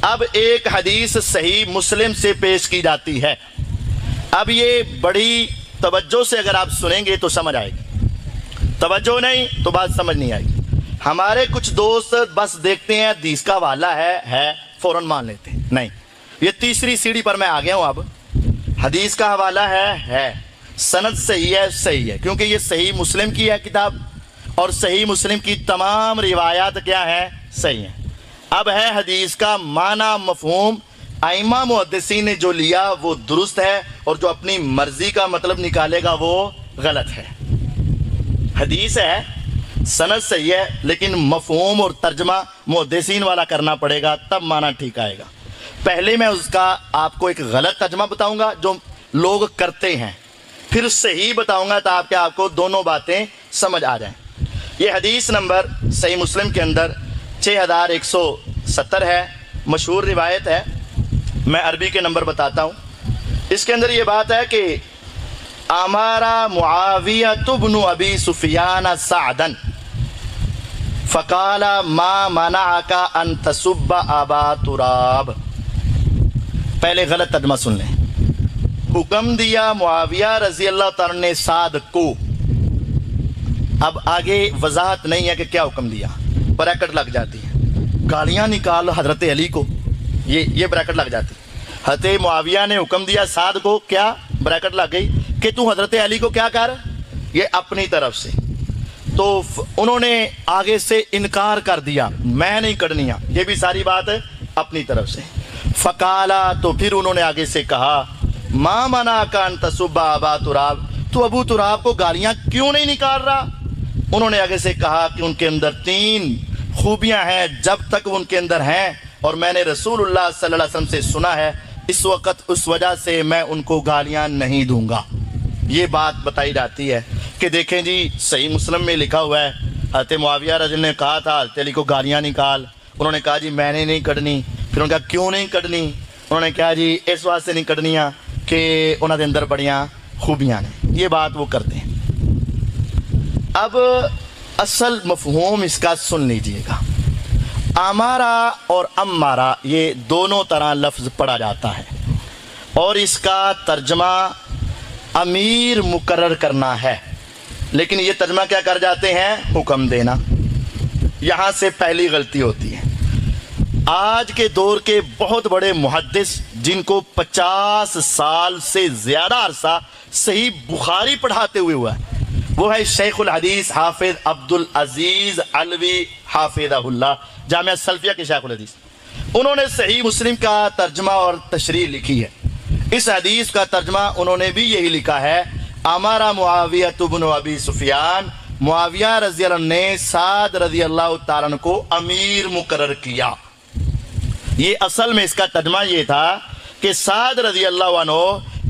اب ایک حدیث صحیح مسلم سے پیش کی جاتی ہے. اب یہ بڑی توجہ سے اگر آپ سنیں گے تو سمجھ آئے گی، توجہ نہیں تو بات سمجھ نہیں آئے گی. ہمارے کچھ دوست بس دیکھتے ہیں حدیث کا حوالہ ہے فوراً مان لیتے ہیں. نہیں، یہ تیسری سیڑھی پر میں آ گیا ہوں. اب حدیث کا حوالہ ہے، سند صحیح ہے، کیونکہ یہ صحیح مسلم کی ہے کتاب، اور صحیح مسلم کی تمام روایات کیا ہیں؟ صحیح ہیں. اب ہے حدیث کا معنی مفہوم، ائمہ محدثین نے جو لیا وہ درست ہے، اور جو اپنی مرضی کا مطلب نکالے گا وہ غلط ہے. حدیث ہے، سند صحیح ہے، لیکن مفہوم اور ترجمہ محدثین والا کرنا پڑے گا، تب معنی ٹھیک آئے گا. پہلے میں اس کا آپ کو ایک غلط ترجمہ بتاؤں گا جو لوگ کرتے ہیں، پھر صحیح بتاؤں گا تاکہ آپ کو دونوں باتیں سمجھ آ جائیں. یہ حدیث نمبر صحیح مسلم کے اندر 6170 ہے، مشہور روایت ہے. میں عربی کے نمبر بتاتا ہوں. اس کے اندر یہ بات ہے کہ امارا معاویہ بن ابی سفیان سعدا فقال ما منعك ان تسب ابا تراب. پہلے غلط ترجمہ سن لیں. حکم دیا معاویہ رضی اللہ تعالیٰ نے سعد کو. اب آگے وضاحت نہیں ہے کہ کیا حکم دیا، بریکٹ لگ جاتی ہے. گالیاں نکال حضرت علی کو، یہ بریکٹ لگ جاتی. حضرت معاویہ نے حکم دیا سعد کو، کیا بریکٹ لگ گئی کہ تو حضرت علی کو کیا کر، یہ اپنی طرف سے. تو انہوں نے آگے سے انکار کر دیا، میں نہیں کرنی، یہ بھی ساری بات اپنی طرف سے. فقالا، تو پھر انہوں نے آگے سے کہا ما منعک ان تسب ابا تراب، تو ابو تراب کو گالیاں کیوں نہیں نکال رہا؟ انہوں نے آگے سے کہا کہ ان کے اندر 3 خوبیاں ہیں، جب تک ان کے اندر ہیں اور میں نے رسول اللہ صلی اللہ علیہ وسلم سے سنا ہے، اس وقت اس وجہ سے میں ان کو گالیاں نہیں دوں گا. یہ بات بتائی جاتی ہے کہ دیکھیں جی صحیح مسلم میں لکھا ہوا ہے حضرت معاویہ رضی اللہ عنہ نے کہا تھا حضرت علی کو گالیاں نکال. انہوں نے کہا جی میں نے نہیں کڈنی. پھر انہوں نے کہا کیوں نہیں کڈنی؟ انہوں نے کہا جی اس واسطے نہیں کڈنیاں کہ انہوں کے اندر بڑیاں خوبیاں ہیں. یہ بات وہ کرتے ہیں. اب اصل مفہوم اس کا سن لیجئے گا. امارا اور امارا یہ دونوں طرح لفظ پڑھا جاتا ہے، اور اس کا ترجمہ امیر مقرر کرنا ہے، لیکن یہ ترجمہ کیا کر جاتے ہیں؟ حکم دینا. یہاں سے پہلی غلطی ہوتی ہے. آج کے دور کے بہت بڑے محدث جن کو 50 سال سے زیادہ عرصہ صحیح بخاری پڑھاتے ہوئے ہوا ہے، وہ ہے شیخ الحدیث حافظ عبدالعزیز علوی حافظہ اللہ، جامعہ سلفیہ کے شیخ الحدیث. انہوں نے صحیح مسلم کا ترجمہ اور تشریح لکھی ہے. اس حدیث کا ترجمہ انہوں نے بھی یہی لکھا ہے، امارا معاویہ بن ابی سفیان، معاویہ رضی اللہ عنہ نے سعد رضی اللہ تعالیٰ عنہ کو امیر مقرر کیا. یہ اصل میں اس کا ترجمہ یہ تھا کہ سعد رضی اللہ عنہ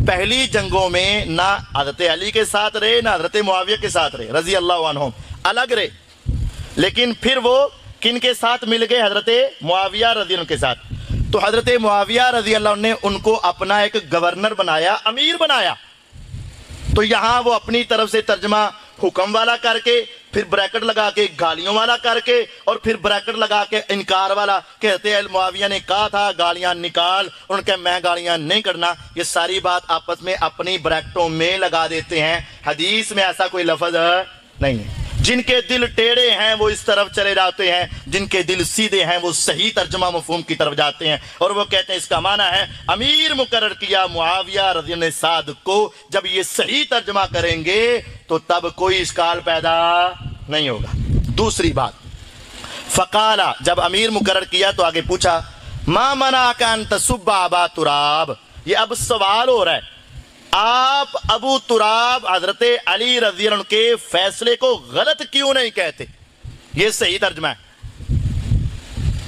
پہلی جنگوں میں نہ حضرت علی کے ساتھ رہے نہ حضرت معاویہ کے ساتھ رہے رضی اللہ عنہم، الگ رہے. لیکن پھر وہ کن کے ساتھ مل گئے؟ حضرت معاویہ رضی اللہ عنہ کے ساتھ. تو حضرت معاویہ رضی اللہ عنہ نے ان کو اپنا ایک گورنر بنایا، امیر بنایا. تو یہاں وہ اپنی طرف سے ترجمہ حکم والا کر کے، پھر بریکٹ لگا کے گالیوں والا کر کے، اور پھر بریکٹ لگا کے انکار والا کہ حضرت معاویہ نے کہا تھا گالیاں نکال، انہوں نے کہا میں گالیاں نہیں کرنا. یہ ساری بات آپس میں اپنی بریکٹوں میں لگا دیتے ہیں. حدیث میں ایسا کوئی لفظ نہیں ہے. جن کے دل ٹیڑے ہیں وہ اس طرف چلے جاتے ہیں، جن کے دل سیدھے ہیں وہ صحیح ترجمہ مفہوم کی طرف جاتے ہیں، اور وہ کہتے ہیں اس کا معنی ہے امیر مقرر کیا معاویہ رضی اللہ عنہ سعد کو. جب یہ صحیح ترجمہ کریں گے تو تب کوئی اشکال پیدا نہیں ہوگا. دوسری بات، فقالا، جب امیر مقرر کیا تو آگے پوچھا ما منعک ان تسب ابا تراب. یہ اب سوال ہو رہا ہے، آپ ابو تراب حضرت علی رضی اللہ عنہ کے فیصلے کو غلط کیوں نہیں کہتے؟ یہ صحیح ترجمہ ہے.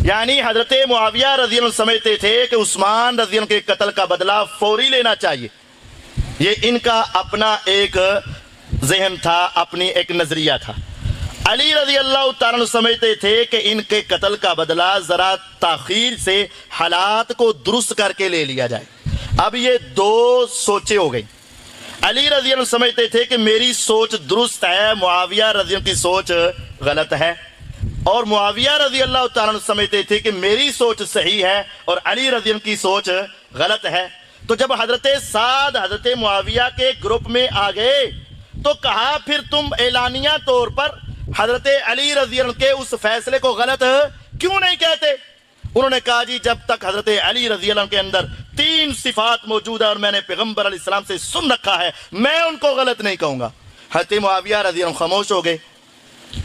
یعنی حضرت معاویہ رضی اللہ عنہ سمجھتے تھے کہ عثمان رضی اللہ عنہ کے قتل کا بدلہ فوری لینا چاہیے. یہ ان کا اپنا ایک ذہن تھا، اپنی ایک نظریہ تھا. علی رضی اللہ تعالیٰ عنہ سمجھتے تھے کہ ان کے قتل کا بدلہ ذرا تاخیر سے حالات کو درست کر کے لے لیا جائے. اب یہ دو سوچیں ہو گئی. علی رضی اللہ عنہ سمجھتے تھے کہ میری سوچ درست ہے، معاویہ رضی اللہ عنہ کی سوچ غلط ہے. اور معاویہ رضی اللہ تعالیٰ عنہ سمجھتے تھے کہ میری سوچ صحیح ہے اور علی رضی اللہ کی سوچ غلط ہے. تو جب حضرت سعد حضرت معاویہ کے گروپ میں آ گئے تو کہا پھر تم اعلانیہ طور پر حضرت علی رضی اللہ عنہ کے اس فیصلے کو غلط کیوں نہیں کہتے؟ انہوں نے کہا جی جب تک حضرت علی رضی اللہ عنہ کے اندر 3 صفات موجود ہے اور میں نے پیغمبر علیہ السلام سے سن رکھا ہے میں ان کو غلط نہیں کہوں گا. حضرت معاویہ رضی اللہ عنہ خاموش ہو گئے.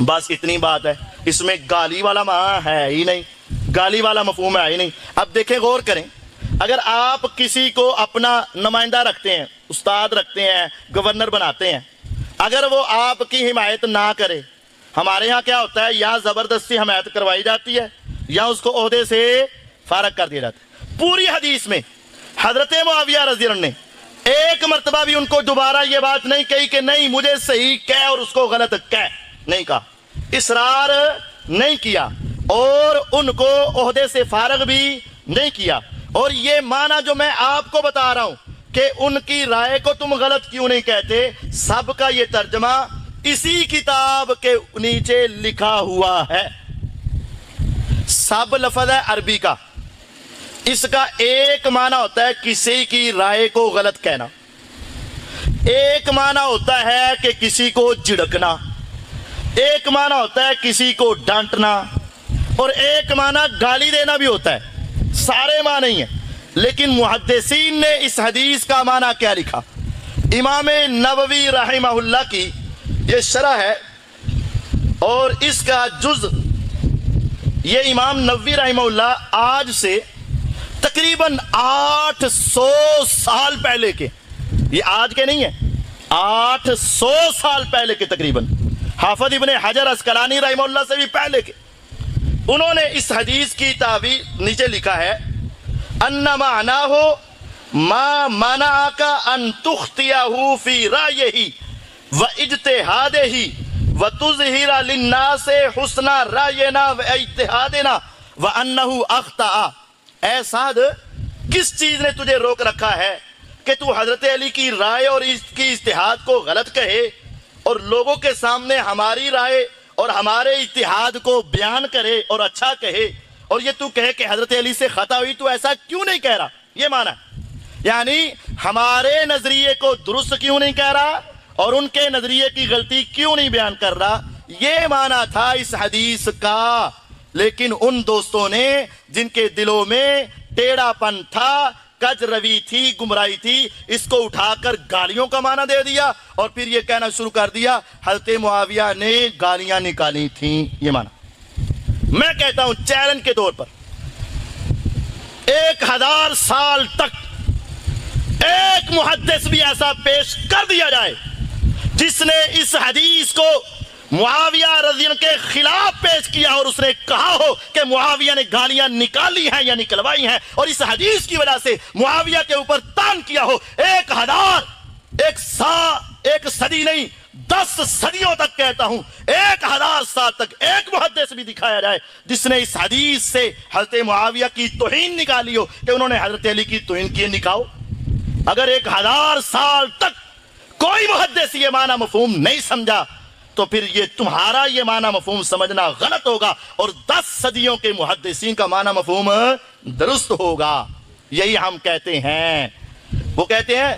بس اتنی بات ہے, اس میں گالی والا ہے ہی نہیں, گالی والا مفہوم ہے ہی نہیں. اب دیکھیں غور کریں, اگر آپ کسی کو اپنا نمائندہ رکھتے ہیں, استاد رکھتے ہیں, گورنر بناتے ہیں, اگر وہ آپ کی حمایت نہ کرے, ہمارے ہاں کیا ہوتا ہے یا زبردستی حمایت کروائی جاتی ہے یا اس کو عہدے سے فارغ کر دیا جاتا ہے. پوری حدیث میں حضرت معاویہ رضی اللہ عنہ نے ایک مرتبہ بھی ان کو دوبارہ یہ بات نہیں کہی کہ نہیں مجھے صحیح کہہ اور اس کو غلط کہہ, نہیں کہا, اصرار نہیں کیا اور ان کو عہدے سے فارغ بھی نہیں کیا. اور یہ معنی جو میں آپ کو بتا رہا ہوں کہ ان کی رائے کو تم غلط کیوں نہیں کہتے, سب کا یہ ترجمہ اسی کتاب کے نیچے لکھا ہوا ہے. سب لفظ ہے عربی کا, اس کا ایک معنی ہوتا ہے کسی کی رائے کو غلط کہنا, ایک معنی ہوتا ہے کہ کسی کو جھڑکنا, ایک معنی ہوتا ہے کسی کو ڈانٹنا, اور ایک معنی گالی دینا بھی ہوتا ہے. سارے معنی نہیں ہیں, لیکن محدثین نے اس حدیث کا معنی کیا لکھا. امام نووی رحمہ اللہ کی یہ شرح ہے اور اس کا جز, یہ امام نووی رحمہ اللہ آج سے تقریباً 800 سال پہلے کے, یہ آج کے نہیں ہیں, 800 سال پہلے کے تقریباً, حافظ ابن حجر اسقلانی رحمہ اللہ سے بھی پہلے کے, انہوں نے اس حدیث کی تعبیر نیچے لکھا ہے ان معناہ ما منعک ان تخطئہ فی رائہ و اجتہادہ و تظہر للناس حسن رائنا و اجتہادنا و انہ اخطأ. اے سعد, کس چیز نے تجھے روک رکھا ہے کہ تو حضرت علی کی رائے اور اس کی اجتہاد کو غلط کہے اور لوگوں کے سامنے ہماری رائے اور ہمارے اجتہاد کو بیان کرے اور اچھا کہے, اور یہ تو کہے کہ حضرت علی سے خطا ہوئی, تو ایسا کیوں نہیں کہہ رہا؟ یہ معنی ہے, یعنی ہمارے نظریے کو درست کیوں نہیں کہہ رہا اور ان کے نظریے کی غلطی کیوں نہیں بیان کر رہا, یہ معنی تھا اس حدیث کا. لیکن ان دوستوں نے جن کے دلوں میں ٹیڑھا پن تھا, کج روی تھی, گمراہی تھی, اس کو اٹھا کر گالیوں کا معنی دے دیا اور پھر یہ کہنا شروع کر دیا حضرت معاویہ نے گالیاں نکالی تھیں. یہ معنی میں کہتا ہوں چیلنج کے طور پر 1000 سال تک ایک محدث بھی ایسا پیش کر دیا جائے جس نے اس حدیث کو معاویہ رضی اللہ عنہ کے خلاف پیش کیا اور اس نے کہا ہو کہ معاویہ نے گالیاں نکالی ہیں یا نکلوائی ہیں اور اس حدیث کی وجہ سے معاویہ کے اوپر تان کیا ہو, 1 صدی نہیں 10 صدیوں تک کہتا ہوں, 1000 سال تک ایک محدث بھی دکھایا جائے جس نے اس حدیث سے حضرت معاویہ کی توہین نکالی ہو کہ انہوں نے حضرت علی کی توہین کی, نکاؤ. اگر 1000 سال تک کوئی محدث یہ معنی مفہوم نہیں سمجھا تو پھر یہ تمہارا یہ معنی مفہوم سمجھنا غلط ہوگا اور 10 صدیوں کے محدثین کا معنی مفہوم درست ہوگا. یہی ہم کہتے ہیں. وہ کہتے ہیں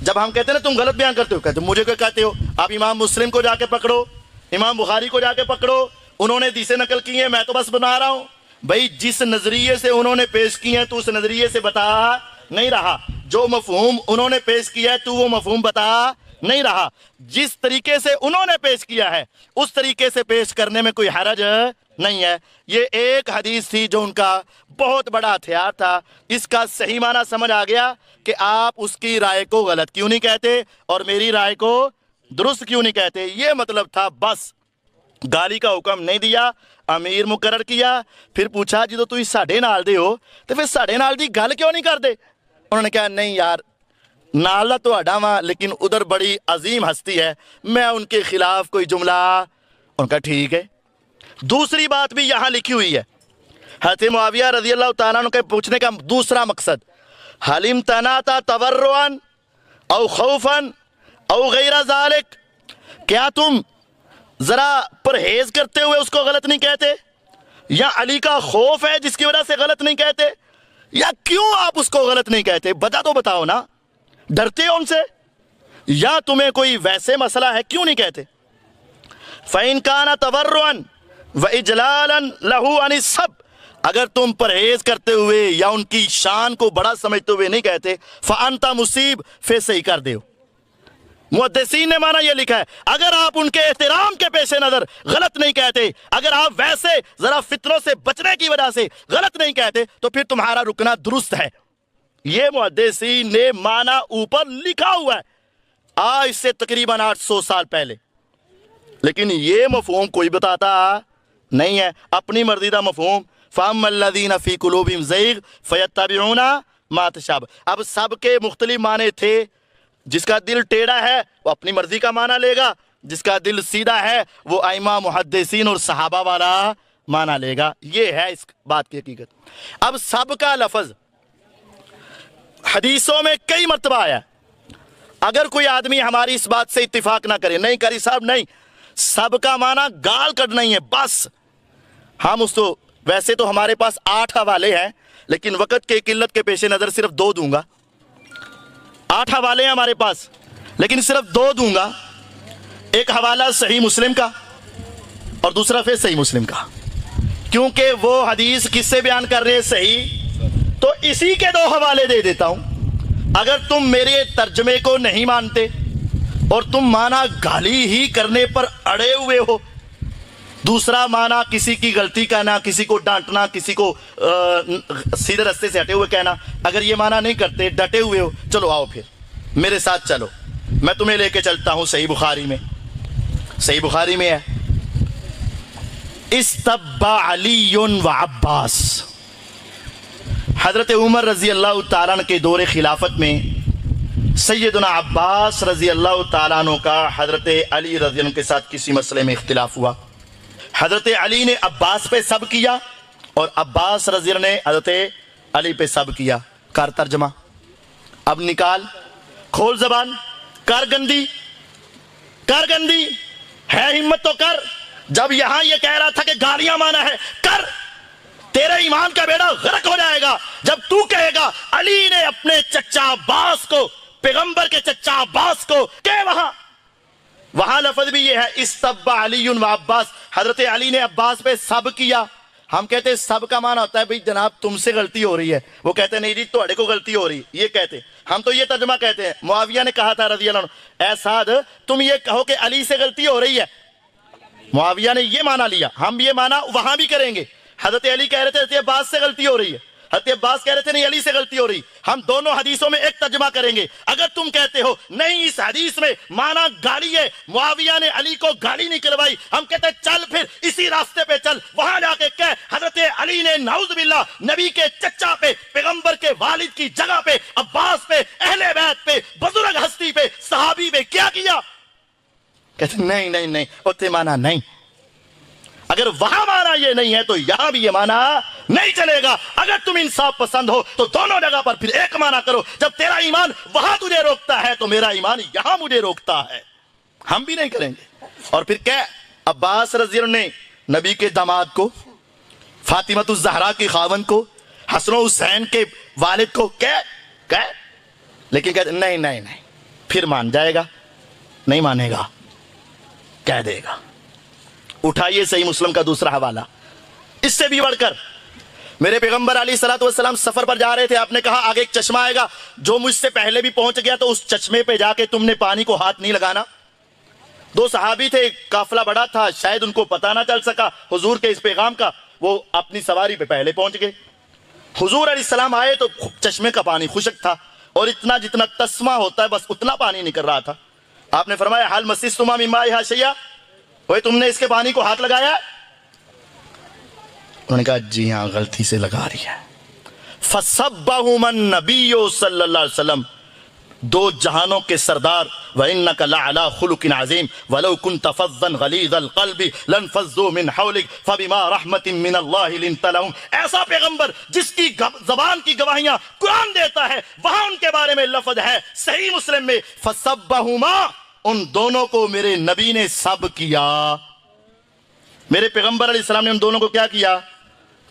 جب ہم کہتے ہیں نا تم غلط بیان کرتے ہو, کہتے مجھے کیا کہتے ہو, آپ امام مسلم کو جا کے پکڑو, امام بخاری کو جا کے پکڑو, انہوں نے حدیثیں نقل کی ہیں, میں تو بس بنا رہا ہوں. بھائی جس نظریے سے انہوں نے پیش کی ہیں تو اس نظریے سے بتا نہیں رہا, جو مفہوم انہوں نے پیش کیا ہے تو وہ مفہوم بتا نہیں رہا. جس طریقے سے انہوں نے پیش کیا ہے اس طریقے سے پیش کرنے میں کوئی حرج نہیں ہے. یہ ایک حدیث تھی جو ان کا بہت بڑا ہتھیار تھا. اس کا صحیح معنی سمجھ آ گیا کہ آپ اس کی رائے کو غلط کیوں نہیں کہتے اور میری رائے کو درست کیوں نہیں کہتے. یہ مطلب تھا. بس گالی کا حکم نہیں دیا, امیر مقرر کیا, پھر پوچھا جدو تھی ساڈے نال دے ہو تو پھر ساڈے نال دی گل کیوں نہیں کر دے. انہوں نے کہا نہیں یار نال تو اڈا وا, لیکن ادھر بڑی عظیم ہستی ہے, میں ان کے خلاف کوئی جملہ. ان کا ٹھیک ہے. دوسری بات بھی یہاں لکھی ہوئی ہے. حضرت معاویہ رضی اللہ تعالیٰ عنہ کے پوچھنے کا دوسرا مقصد, حل امتنعت تورعا او خوفا او غیر ذالک, کیا تم ذرا پرہیز کرتے ہوئے اس کو غلط نہیں کہتے, یا علی کا خوف ہے جس کی وجہ سے غلط نہیں کہتے؟ یا کیوں آپ اس کو غلط نہیں کہتے؟ وجہ تو بتاؤ نا، ڈرتے ہو ان سے یا تمہیں کوئی ویسے مسئلہ ہے کیوں نہیں کہتے؟ فَإِن كَانَ تَبَرُّعًا وَإِجْلَالًا لَهُ عَنِ السَّبِّ، اگر تم پرہیز کرتے ہوئے یا ان کی شان کو بڑا سمجھتے ہوئے نہیں کہتے، فَأَنْتَ مُصِیب، پھر صحیح کر دیو۔ محدثین نے معنی یہ لکھا ہے اگر آپ ان کے احترام کے پیش نظر غلط نہیں کہتے، اگر آپ ویسے ذرا فتنوں سے بچنے کی وجہ سے غلط نہیں کہتے تو پھر تمہارا رکنا درست ہے۔ یہ محدثین نے معنی اوپر لکھا ہوا ہے آج سے تقریباً 800 سال پہلے، لیکن یہ مفہوم کوئی بتاتا نہیں ہے، اپنی مرضی کا مفہوم۔ فَأَمَّا الَّذِينَ فِي قُلُوبِهِمْ زَيْغٌ فَيَتَّبِعُونَ مَا تَشَابَهَ، اب سب کے مختلف معنی تھے، جس کا دل ٹیڑھا ہے وہ اپنی مرضی کا معنی لے گا، جس کا دل سیدھا ہے وہ ائمہ محدثین اور صحابہ والا معنی لے گا۔ یہ ہے اس بات کی حقیقت۔ اب سب کا لفظ حدیثوں میں کئی مرتبہ آیا، اگر کوئی آدمی ہماری اس بات سے اتفاق نہ کرے، نہیں کری صاحب نہیں، سب کا معنی گال کٹنا ہی ہے بس، ہم اس کو ویسے تو ہمارے پاس 8 حوالے ہیں لیکن وقت کے قلت کے پیش نظر صرف 2 دوں گا۔ 8 حوالے ہیں ہمارے پاس لیکن صرف 2 دوں گا، ایک حوالہ صحیح مسلم کا اور دوسرا پھر صحیح مسلم کا، کیونکہ وہ حدیث کس سے بیان کر رہے ہیں؟ صحیح، تو اسی کے 2 حوالے دے دیتا ہوں۔ اگر تم میرے ترجمے کو نہیں مانتے اور تم معنی گالی ہی کرنے پر اڑے ہوئے ہو، دوسرا معنی کسی کی غلطی کہنا، کسی کو ڈانٹنا، کسی کو سیدھے رستے سے ہٹے ہوئے کہنا، اگر یہ معنی نہیں کرتے ڈٹے ہوئے ہو، چلو آؤ پھر میرے ساتھ چلو، میں تمہیں لے کے چلتا ہوں صحیح بخاری میں۔ صحیح بخاری میں ہے استب علی و عباس، حضرت عمر رضی اللہ تعالیٰ عنہ کے دور خلافت میں سیدنا عباس رضی اللہ تعالیٰ عنہ کا حضرت علی رضی اللہ عنہ کے ساتھ کسی مسئلے میں اختلاف ہوا۔ حضرت علی نے عباس پہ سب کیا اور عباس رضی اللہ عنہ نے حضرت علی پہ سب کیا۔ کر ترجمہ، اب نکال، کھول زبان، کر گندی، کر گندی ہے ہمت تو کر۔ جب یہاں یہ کہہ رہا تھا کہ گالیاں مانا ہے، کر، تیرے ایمان کا بیڑا غرق ہو جائے گا جب تو کہے گا علی نے اپنے چچا عباس کو، پیغمبر کے چچا عباس کو کہ وہاں لفظ بھی یہ ہے استب علی و عباس، حضرت علی نے عباس پہ سب کیا۔ ہم کہتے ہیں سب کا معنی ہوتا ہے بھئی جناب تم سے غلطی ہو رہی ہے، وہ کہتے ہیں نہیں جی تہاڈے کو غلطی ہو رہی، یہ کہتے، ہم تو یہ ترجمہ کہتے ہیں۔ معاویہ نے کہا تھا رضی اللہ عنہ، اے سعد تم یہ کہو کہ علی سے غلطی ہو رہی ہے، معاویہ نے یہ معنی لیا، ہم یہ معنی وہاں بھی کریں گے۔ حضرت علی کہہ رہے تھے حضرت عباس سے غلطی ہو رہی ہے، حضرت عباس کہہ رہے تھے نہیں علی سے غلطی ہو رہی، ہم دونوں حدیثوں میں ایک ترجمہ کریں گے۔ اگر تم کہتے ہو نہیں اس حدیث میں معنی گالی ہے، معاویہ نے علی کو گالی نہیں کروائی، ہم کہتے ہیں چل پھر اسی راستے پہ چل، وہاں جا کے کہہ حضرت علی نے نعوذ باللہ نبی کے چچا پہ، پیغمبر کے والد کی جگہ پہ، عباس پہ، اہل بیت پہ، بزرگ ہستی پہ، صحابی پہ کیا کیا؟ کہتے ہیں نہیں نہیں نہیں اتنے معنی نہیں، اگر وہاں معنی یہ نہیں ہے تو یہاں بھی یہ معنی نہیں چلے گا۔ اگر تم انصاف پسند ہو تو دونوں جگہ پر پھر ایک معنی کرو، جب تیرا ایمان وہاں تجھے روکتا ہے تو میرا ایمان یہاں مجھے روکتا ہے، ہم بھی نہیں کریں گے۔ اور پھر کہ عباس رضی اللہ عنہ نے نبی کے داماد کو، فاطمۃ الزہرا کے خاوند کو، حسن و حسین کے والد کو کہ لیکن کہتے نہیں نہیں نہیں، پھر مان جائے گا، نہیں مانے گا، کہہ دے گا۔ اٹھائیے صحیح مسلم کا دوسرا حوالہ، اس سے بھی بڑھ کر میرے پیغمبر علیہ الصلوۃ والسلام سفر پر جا رہے تھے، آپ نے کہا آگے ایک چشمہ آئے گا، جو مجھ سے پہلے بھی پہنچ گیا تو اس چشمے پہ جا کے تم نے پانی کو ہاتھ نہیں لگانا۔ 2 صحابی تھے، قافلہ بڑا تھا، شاید ان کو پتہ نہ چل سکا حضور کے اس پیغام کا، وہ اپنی سواری پہ پہلے پہنچ گئے۔ حضور علیہ السلام آئے تو چشمے کا پانی خشک تھا اور اتنا جتنا تسمہ ہوتا ہے بس اتنا پانی نکل رہا تھا۔ آپ نے فرمایا حل مسستما من مائها شیئا، وہ تم نے اس کے پانی کو ہاتھ لگایا؟ انہوں نے کہا جی ہاں غلطی سے لگا رہی ہے۔ فَصَبَّهُمَا النَّبِيُّ صلی اللہ علیہ وسلم، 2 جہانوں کے سردار، وَإِنَّكَ لَعَلَىٰ خُلُقٍ عَظِيمٍ وَلَوْ كُنْتَ فَظًّا غَلِيظَ الْقَلْبِ لَانفَضُّوا مِنْ حَوْلِكَ فَبِمَا رَحْمَةٍ مِّنَ اللَّهِ لِنتَ لَهُمْ، ایسا پیغمبر جس کی زبان کی گواہیاں قرآن دیتا ہے، وہاں ان کے بارے میں لفظ ہے صحیح مسلم میں فَصَبَّهُمَا، ان دونوں کو میرے نبی نے سب کیا، میرے پیغمبر علیہ السلام نے ان دونوں کو کیا کیا؟